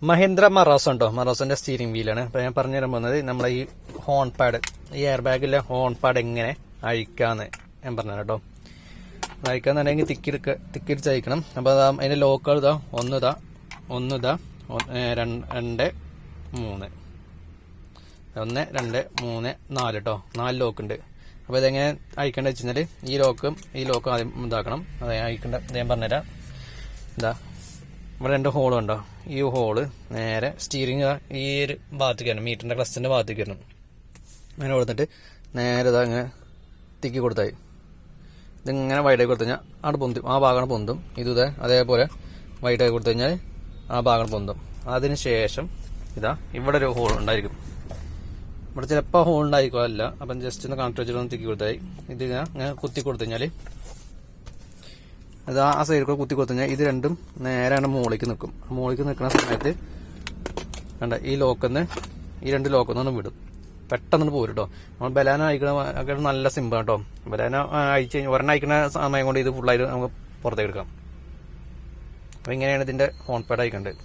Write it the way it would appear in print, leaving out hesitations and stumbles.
മഹീന്ദ്ര മറോസ് ഉണ്ടോ, മറോസിന്റെ സ്റ്റീറിംഗ് വീലാണ്. അപ്പൊ ഞാൻ പറഞ്ഞു തരാൻ പോകുന്നത് നമ്മളെ ഈ ഹോൺ പാഡ്, ഈ എയർ ബാഗിലെ ഹോൺ പാഡ് എങ്ങനെ അഴിക്കാന്ന് ഞാൻ പറഞ്ഞു കേട്ടോ. അഴിക്കാന്നുണ്ടെങ്കിൽ തിക്കിടിച്ച് അയക്കണം. അപ്പൊ അതിന്റെ ലോക്കുകൾ ഇതാ, ഒന്നിതാ 2 3 1 2 3 4 കേട്ടോ, 4 ലോക്ക് ഉണ്ട്. അപ്പൊ ഇതെങ്ങനെ അയക്കേണ്ടത് വെച്ച് കഴിഞ്ഞാല് ഈ ലോക്ക് ആദ്യം ഇതാക്കണം. അത് അയക്കേണ്ട ഞാൻ പറഞ്ഞുതരാം. എന്താ ഇവിടെ 2 ഹോളും ഉണ്ടോ, ഈ ഹോള് നേരെ സ്റ്റീറിംഗ് ഈ ഒരു ഭാഗത്തേക്ക് വരണം, മീറ്ററിന്റെ ക്ലസ്റ്ററിന്റെ ഭാഗത്തേക്ക് വരണം. അങ്ങനെ കൊടുത്തിട്ട് നേരെ ഇതാ ഇങ്ങനെ തിക്കി കൊടുത്തായി ഇതിങ്ങനെ വൈഡായി കൊടുത്തു കഴിഞ്ഞാൽ അവിടെ പൊന്തും, ആ ഭാഗമാണ് പൊന്തും. ഇതേ അതേപോലെ വൈഡായി കൊടുത്തു കഴിഞ്ഞാൽ ആ ഭാഗം പൊന്തും. അതിന് ശേഷം ഇതാ ഇവിടെ ഒരു ഹോൾ ഉണ്ടായിരിക്കും. ഇവിടെ ചിലപ്പോൾ ഹോൾ ഉണ്ടായിരിക്കില്ല. അപ്പം ജസ്റ്റ് ഒന്ന് കണക്ട് വെച്ചിട്ട് ഒന്ന് തിക്കി കൊടുത്തായി ഇത് ഇങ്ങനെ കുത്തി കൊടുത്തു കഴിഞ്ഞാൽ അത് ആ സൈഡിൽ കൂടെ കുത്തി കൊടുത്തു കഴിഞ്ഞാൽ ഇത് രണ്ടും നേരെയാണ് മുകളിലേക്ക് നിൽക്കും. മുകളിലേക്ക് നിൽക്കുന്ന സമയത്ത് വേണ്ട ഈ 2 ലോക്കൊന്നും വിടും, പെട്ടെന്ന് പോരും കേട്ടോ. നമ്മൾ ബലാന അയക്കണ നല്ല സിമ്പിൾ കേട്ടോ. ബലാന അയച്ചു കഴിഞ്ഞാൽ ഒരെണ്ണം അയക്കുന്ന സമയം കൊണ്ട് ഇത് ഫുള്ളായിട്ട് നമുക്ക് പുറത്തേക്ക് എടുക്കാം. അപ്പൊ ഇങ്ങനെയാണ് ഇതിന്റെ ഹോൺ പാഡ് അയക്കേണ്ടത്.